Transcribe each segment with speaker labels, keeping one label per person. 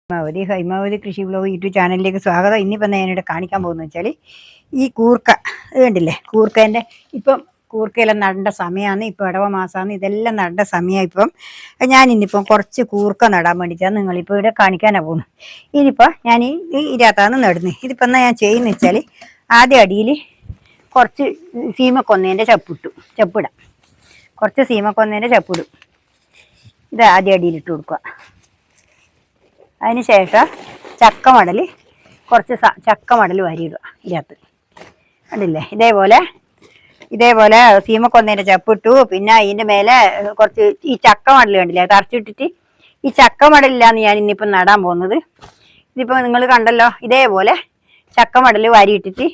Speaker 1: ഹൈമാവതി കൃഷി blog YouTube ചാനലിലേക്ക് സ്വാഗതം. ഇന്നിപ്പം ഞാനിവിടെ കാണിക്കാൻ പോകുന്നത് വെച്ചാൽ ഈ കൂർക്ക ഇത് കണ്ടില്ലേ, കൂർക്കേൻ്റെ ഇപ്പം കൂർക്കയെല്ലാം നടേണ്ട സമയമാണ്. ഇപ്പോൾ ഇടവ മാസമാണ്, ഇതെല്ലാം നടേണ്ട സമയമാണ്. ഇപ്പം ഞാനിന്നിപ്പം കുറച്ച് കൂർക്ക നടാൻ വേണ്ടിയിട്ടാണ് നിങ്ങളിപ്പോൾ ഇവിടെ കാണിക്കാനാണ് പോകുന്നത്. ഇനിയിപ്പോൾ ഞാൻ ഇതിനകത്താണ് നടുന്നത്. ഇതിപ്പോൾ എന്നാൽ ഞാൻ ചെയ്യുന്നത് വെച്ചാൽ ആദ്യം അടിയിൽ കുറച്ച് സീമക്കൊന്നേൻ്റെ ചപ്പിടാം. കുറച്ച് സീമക്കൊന്നേൻ്റെ ചപ്പിടും. ഇത് ആദ്യം അടിയിലിട്ട് കൊടുക്കുക. അതിന് ശേഷം ചക്കമടൽ കുറച്ച് ചക്കമടൽ വാരിയിടുക ഇതിനകത്ത്. കണ്ടില്ലേ, ഇതേപോലെ സീമക്കൊന്നേൻ്റെ ചപ്പിട്ടു. പിന്നെ അതിൻ്റെ മേലെ കുറച്ച് ഈ ചക്കമടൽ കണ്ടില്ലേ തറച്ചിട്ടിട്ട്, ഈ ചക്കമടലിലാണ് ഞാൻ ഇന്നിപ്പം നടാൻ പോകുന്നത്. ഇതിപ്പോൾ നിങ്ങൾ കണ്ടല്ലോ, ഇതേപോലെ ചക്കമടൽ വാരിയിട്ടിട്ട്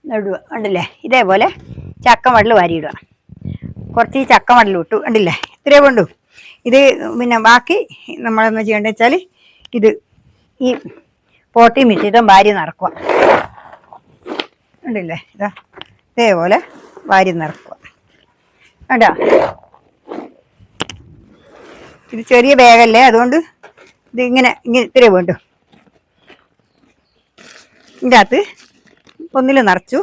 Speaker 1: നടുക. കണ്ടില്ലേ, ഇതേപോലെ ചക്കമടൽ വാരിയിടുക. കുറച്ച് ഈ ചക്കമടൽ ഇട്ടു. കണ്ടില്ലേ, ഇത്രയേ വേണ്ടു. ഇത് പിന്നെ ബാക്കി നമ്മളെന്ന് ചെയ്യേണ്ടത് വെച്ചാൽ ഇത് ഈ പോട്ടി മിശ്രിതം വാരി നിറക്കുക. ഉണ്ടല്ലേ, ഇതേപോലെ വാരി നിറക്കുക. കണ്ടോ, ഇത് ചെറിയ ബാഗല്ലേ, അതുകൊണ്ട് ഇത് ഇങ്ങനെ ഇത്രയേ വേണ്ടു. ഇതിൻ്റെ അകത്ത് ഒന്നിൽ നിറച്ചു.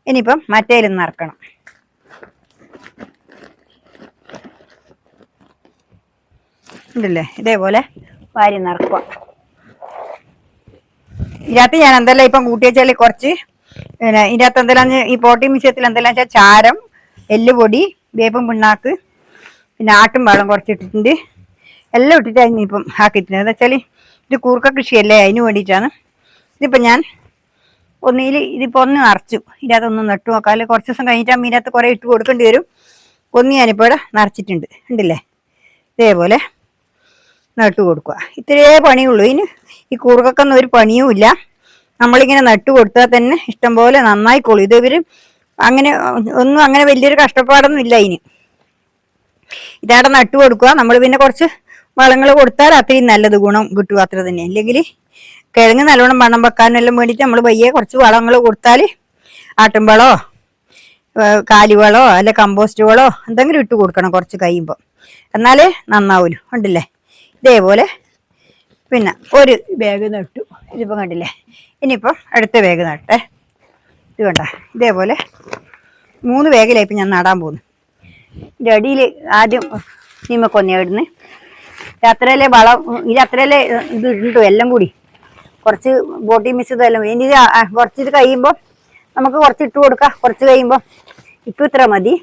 Speaker 1: ഇനിയിപ്പം മറ്റേലും നിറക്കണം. ഉണ്ടല്ലേ, ഇതേപോലെ വാരി നിറക്കുക. ഇതിനകത്ത് ഞാൻ എന്തെല്ലാം ഇപ്പം കൂട്ടി വെച്ചാൽ കുറച്ച് പിന്നെ ഇതിനകത്ത് എന്തെല്ലാം ഈ പോട്ടി മിശ്രിതത്തിൽ എന്തെല്ലാം വെച്ചാൽ ചാരം, എല്ലുപൊടി, വേപ്പും പിണ്ണാക്ക്, പിന്നെ ആട്ടും വെള്ളം കുറച്ചിട്ടിട്ടുണ്ട്. എല്ലാം ഇട്ടിട്ടാണ് ഇപ്പം ആക്കിയിട്ടുണ്ട്. എന്താ വെച്ചാൽ ഇത് കൂർക്ക കൃഷിയല്ലേ, അതിന് വേണ്ടിയിട്ടാണ്. ഇതിപ്പോൾ ഞാൻ ഇതിപ്പോൾ ഒന്ന് നിറച്ചു. ഇതിനകത്തൊന്ന് നട്ടു നോക്കാം. അല്ലെങ്കിൽ കുറച്ച് ദിവസം കഴിഞ്ഞിട്ട് ഇതിനകത്ത് കുറേ ഇട്ട് കൊടുക്കേണ്ടി വരും. ഒന്ന് ഞാനിപ്പോൾ ഇവിടെ നിറച്ചിട്ടുണ്ട്. ഉണ്ടല്ലേ, ഇതേപോലെ നട്ടു കൊടുക്കുക. ഇത്രയേ പണിയുള്ളൂ. ഇതിന് ഈ കൂർക്കൊന്നും ഒരു പണിയുമില്ല. നമ്മളിങ്ങനെ നട്ടു കൊടുത്താൽ തന്നെ ഇഷ്ടംപോലെ നന്നായിക്കോളും. ഇവർ അങ്ങനെ വലിയൊരു കഷ്ടപ്പാടൊന്നും ഇല്ല ഇതിന്. ഇതവിടെ നട്ടു കൊടുക്കുക. നമ്മൾ പിന്നെ കുറച്ച് വളങ്ങൾ കൊടുത്താൽ അത്രയും നല്ലത്, ഗുണം കിട്ടുക അത്ര തന്നെ. അല്ലെങ്കിൽ കിഴങ്ങ് നല്ലോണം വണ്ണം വെക്കാനെല്ലാം വേണ്ടിയിട്ട് നമ്മൾ പയ്യെ കുറച്ച് വളങ്ങൾ കൊടുത്താൽ ആട്ടുംവളോ കാലിവളോ അല്ല കമ്പോസ്റ്റ് വളോ എന്തെങ്കിലും ഇട്ട് കൊടുക്കണം കുറച്ച് കഴിയുമ്പോൾ, എന്നാലേ നന്നാവൂലു. ഉണ്ടല്ലേ, ഇതേപോലെ പിന്നെ ഒരു ബാഗ് നട്ടു. ഇതിപ്പോൾ കണ്ടില്ലേ. ഇനിയിപ്പം അടുത്ത ബാഗ് നട്ടേ. ഇത് കണ്ട, ഇതേപോലെ 3 ബാഗിലായിപ്പോൾ ഞാൻ നടാൻ പോകുന്നു. ഇതിൻ്റെ അടിയിൽ ആദ്യം സീമക്കൊന്ന ഇടുന്ന്. അത്രയല്ലേ വളം, അത്രയല്ലേ ഇത് ഇട്ടു എല്ലാം കൂടി. കുറച്ച് ബോട്ടി മിശ്രിതം എല്ലാം. ഇനി കുറച്ച് ഇത് കഴിയുമ്പോൾ നമുക്ക് കുറച്ച് ഇട്ട് കൊടുക്കാം. കുറച്ച് കഴിയുമ്പോൾ ഇപ്പം ഇത്ര മതി.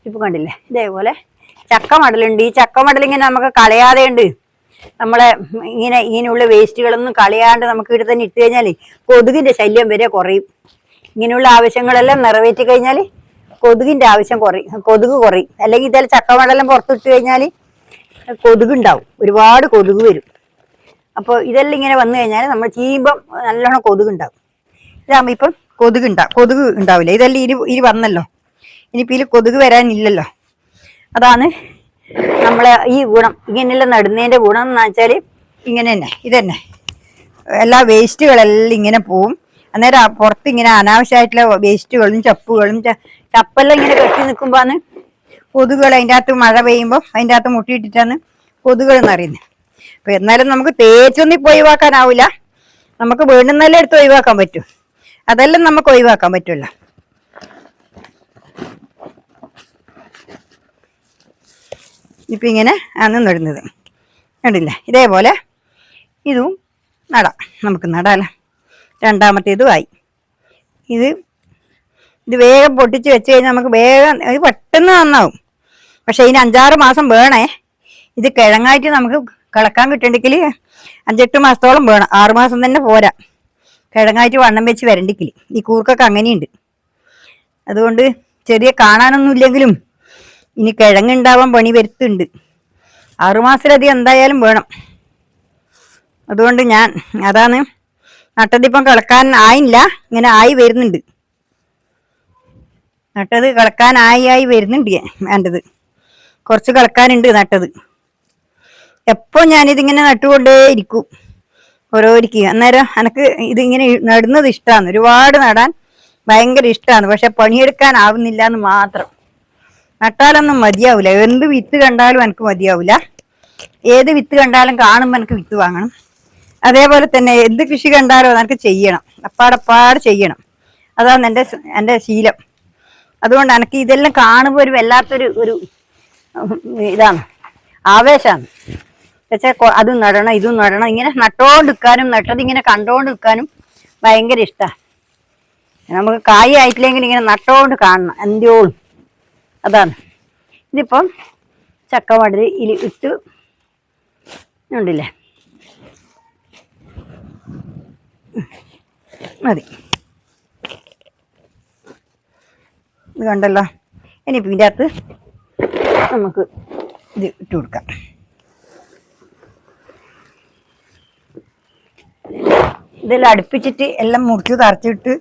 Speaker 1: ഇപ്പം കണ്ടില്ലേ, ഇതേപോലെ ചക്കമടലുണ്ട്. ഈ ചക്കമടലിങ്ങനെ നമുക്ക് കളയാതെ ഉണ്ട്. നമ്മളെ ഇങ്ങനെയുള്ള വേസ്റ്റുകളൊന്നും കളയാണ്ട് നമുക്ക് ഇവിടെ തന്നെ ഇട്ട് കഴിഞ്ഞാൽ കൊതുകിൻ്റെ ശല്യം വരെ കുറയും. ഇങ്ങനെയുള്ള ആവശ്യങ്ങളെല്ലാം നിറവേറ്റി കഴിഞ്ഞാൽ കൊതുകിൻ്റെ ആവശ്യം കൊതുക് കുറയും. അല്ലെങ്കിൽ ഇതെല്ലാം ചക്കമടലെല്ലാം പുറത്തിട്ട് കഴിഞ്ഞാൽ കൊതുകുണ്ടാവും, ഒരുപാട് കൊതുക് വരും. അപ്പോൾ ഇതെല്ലാം ഇങ്ങനെ വന്നു കഴിഞ്ഞാൽ നമ്മൾ ചെയ്യുമ്പം നല്ലോണം കൊതുകുണ്ടാവും. ഇതാകുമ്പോൾ ഇപ്പം കൊതുക് ഉണ്ടാവില്ല. ഇതെല്ലാം ഇരി വന്നല്ലോ. ഇനിയിപ്പോൾ ഇതിൽ കൊതുക് വരാനില്ലല്ലോ. അതാണ് നമ്മളെ ഈ ഗുണം. ഇങ്ങനെയെല്ലാം നടുന്നതിൻ്റെ ഗുണം എന്ന് വെച്ചാൽ ഇങ്ങനെ തന്നെ, ഇതന്നെ എല്ലാ വേസ്റ്റുകളെല്ലാം ഇങ്ങനെ പോവും. അന്നേരം പുറത്ത് ഇങ്ങനെ അനാവശ്യമായിട്ടുള്ള വേസ്റ്റുകളും ചപ്പെല്ലാം ഇങ്ങനെ കെട്ടി നിൽക്കുമ്പോഴാണ് കൊതുകുകൾ അതിൻ്റെ അകത്ത് മഴ പെയ്യുമ്പോൾ അതിൻ്റെ അകത്ത് മുട്ടിയിട്ടിട്ടാണ് കൊതുകുകൾ എന്നറിയുന്നത്. അപ്പം എന്നാലും നമുക്ക് തേച്ചൊന്നും ഇപ്പോൾ ഒഴിവാക്കാനാവില്ല. നമുക്ക് വേണ്ടുന്നതെല്ലാം എടുത്ത് ഒഴിവാക്കാൻ പറ്റും. അതെല്ലാം നമുക്ക് ഒഴിവാക്കാൻ പറ്റുമല്ലോ. ഇപ്പം ഇങ്ങനെ ആണ് നടുന്നത്. കണ്ടില്ല, ഇതേപോലെ ഇതും നടാം. നമുക്ക് നടാലോ. രണ്ടാമത്തേതും ആയി. ഇത് വേഗം പൊട്ടിച്ച് വെച്ച് കഴിഞ്ഞാൽ നമുക്ക് വേഗം ഇത് പെട്ടെന്ന് നന്നാവും. പക്ഷെ ഇതിന് 5-6 മാസം വേണേ. ഇത് കിഴങ്ങായിട്ട് നമുക്ക് കിളക്കാൻ കിട്ടണ്ടെങ്കിൽ 5-8 മാസത്തോളം വേണം. 6 മാസം തന്നെ പോരാ കിഴങ്ങായിട്ട് വണ്ണം വെച്ച് വരണ്ടെങ്കിൽ. ഈ കൂർക്കൊക്കെ അങ്ങനെയുണ്ട്. അതുകൊണ്ട് ചെറിയ കാണാനൊന്നും ഇല്ലെങ്കിലും ഇനി കിഴങ്ങുണ്ടാവാൻ പണി വരുത്തുണ്ട്. 6 മാസത്തിലധികം എന്തായാലും വേണം. അതുകൊണ്ട് അതാണ് നട്ടതിപ്പം കിളക്കാൻ ആയില്ല, ഇങ്ങനെ ആയി വരുന്നുണ്ട്. നട്ടത് കിളക്കാനായി വരുന്നുണ്ട്. വേണ്ടത് കുറച്ച് കിളക്കാനുണ്ട് നട്ടത്. എപ്പോൾ ഞാനിതിങ്ങനെ നട്ടുകൊണ്ടേ ഇരിക്കും ഓരോരിക്കും. അന്നേരം എനിക്ക് ഇതിങ്ങനെ നടുന്നത് ഇഷ്ടമാണ്. ഒരുപാട് നടാൻ ഭയങ്കര ഇഷ്ടമാണ്. പക്ഷെ പണിയെടുക്കാനാവുന്നില്ല എന്ന് മാത്രം. നട്ടാലൊന്നും മതിയാവില്ല. എന്ത് വിത്ത് കണ്ടാലും എനിക്ക് മതിയാവില്ല. ഏത് വിത്ത് കണ്ടാലും കാണുമ്പോൾ എനിക്ക് വിത്ത് വാങ്ങണം. അതേപോലെ തന്നെ എന്ത് കൃഷി കണ്ടാലും എനിക്ക് ചെയ്യണം, അപ്പാടപ്പാട് ചെയ്യണം. അതാണ് എൻ്റെ ശീലം. അതുകൊണ്ട് എനിക്ക് ഇതെല്ലാം കാണുമ്പോൾ ഒരു വല്ലാത്തൊരു ഇതാണ്, ആവേശമാണ്. വെച്ചാൽ അതും നടണം ഇതും നടണം, ഇങ്ങനെ നട്ടോണ്ടിരിക്കാനും നട്ടതിങ്ങനെ കണ്ടോണ്ടിരിക്കാനും ഭയങ്കര ഇഷ്ടമാണ്. നമുക്ക് കായ് ആയിട്ടില്ലെങ്കിൽ ഇങ്ങനെ നട്ടോണ്ട് കാണണം എന്തിയോളും. അതാണ്. ഇതിപ്പം ചക്കമടൽ ഇട്ട് ഉണ്ടില്ലേ, മതി. ഇത് കണ്ടല്ലോ. ഇനിയിപ്പോൾ ഇതിൻ്റെ അകത്ത് നമുക്ക് ഇത് ഇട്ട് കൊടുക്കാം. ഇതെല്ലാം അടുപ്പിച്ചിട്ട് എല്ലാം മുറിച്ച് തറച്ചിട്ട്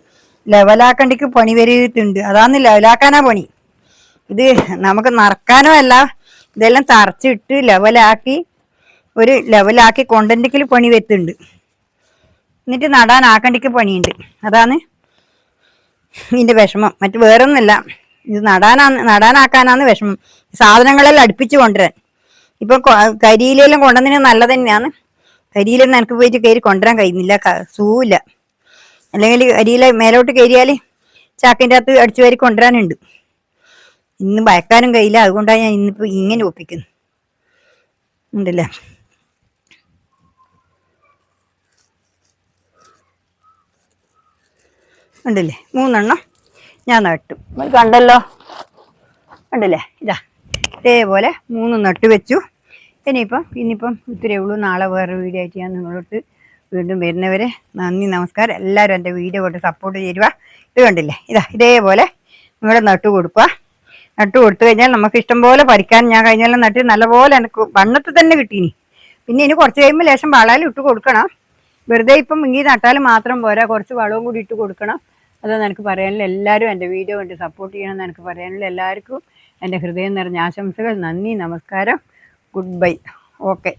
Speaker 1: ലെവലാക്കണ്ടിക്ക് പണി വരിയിട്ടുണ്ട്. അതാന്ന് ലെവലാക്കാനാ പണി. ഇത് നമുക്ക് നറക്കാനോ അല്ല, ഇതെല്ലാം തറച്ചിട്ട് ലെവലാക്കി കൊണ്ടന്റിക്കൽ പണി വരുത്തുണ്ട്. എന്നിട്ട് നടാനാക്കണ്ടിക്ക് പണിയുണ്ട്. അതാണ് ഇതിൻ്റെ വിഷമം, മറ്റു വേറൊന്നുമില്ല. ഇത് നടാനാക്കാനാണ് വിഷമം. സാധനങ്ങളെല്ലാം അടുപ്പിച്ച് കൊണ്ടുവരാൻ. ഇപ്പൊ കരിയിലെല്ലാം കൊണ്ടുവന്നതിന് നല്ലത് തന്നെയാണ്. കരിയിലൊന്നും എനിക്ക് പോയിട്ട് കയറി കൊണ്ടുവരാൻ കഴിയുന്നില്ല, സൂവില്ല. അല്ലെങ്കിൽ കരിയില മേലോട്ട് കയറിയാൽ ചാക്കിൻ്റെ അകത്ത് അടിച്ചു കയറി കൊണ്ടുവരാനുണ്ട്. ഇന്ന് ഭയക്കാനും കഴിയില്ല, അതുകൊണ്ടാണ് ഞാൻ ഇന്നിപ്പോൾ ഇങ്ങനെ ഒപ്പിക്കുന്നത്. ഉണ്ടല്ലേ, ഉണ്ടല്ലേ, 3 എണ്ണം ഞാൻ നട്ടു. കണ്ടല്ലോ, ഉണ്ടല്ലേ. ഇതേപോലെ 3 നട്ട് വെച്ചു. ഇനിയിപ്പം ഇത്രയേ ഉള്ളൂ. നാളെ വേറെ വീഡിയോ ആയിട്ട് ഞാൻ നിങ്ങളോട്ട് വീണ്ടും വരുന്നവരെ നന്ദി, നമസ്കാരം. എല്ലാവരും എൻ്റെ വീഡിയോ കൊണ്ട് സപ്പോർട്ട് ചെയ്യുക. ഇത് കണ്ടില്ലേ, ഇതേപോലെ നിങ്ങൾ നട്ടു കൊടുക്കുക. നട്ടു കൊടുത്തു കഴിഞ്ഞാൽ നമുക്ക് ഇഷ്ടം പോലെ പറിക്കാൻ. ഞാൻ കഴിഞ്ഞാലും നട്ട് നല്ലപോലെ എനിക്ക് വണ്ണത്തിൽ തന്നെ കിട്ടീനി. പിന്നെ ഇനി കുറച്ച് കഴിയുമ്പോൾ ലേശം വളമെല്ലാം ഇട്ട് കൊടുക്കണം. വെറുതെ ഇപ്പം ഇങ്ങനെ നട്ടാൽ മാത്രം പോരാ, കുറച്ച് വളവും കൂടി ഇട്ട് കൊടുക്കണം. അതാണ് എനിക്ക് പറയാനുള്ള. എല്ലാവരും എൻ്റെ വീഡിയോ കൊണ്ട് സപ്പോർട്ട് ചെയ്യണമെന്ന് എനിക്ക് പറയാനുള്ള. എല്ലാവർക്കും എൻ്റെ ഹൃദയം നിറഞ്ഞ ആശംസകൾ. നന്ദി, നമസ്കാരം, ഗുഡ് ബൈ. ഓക്കെ.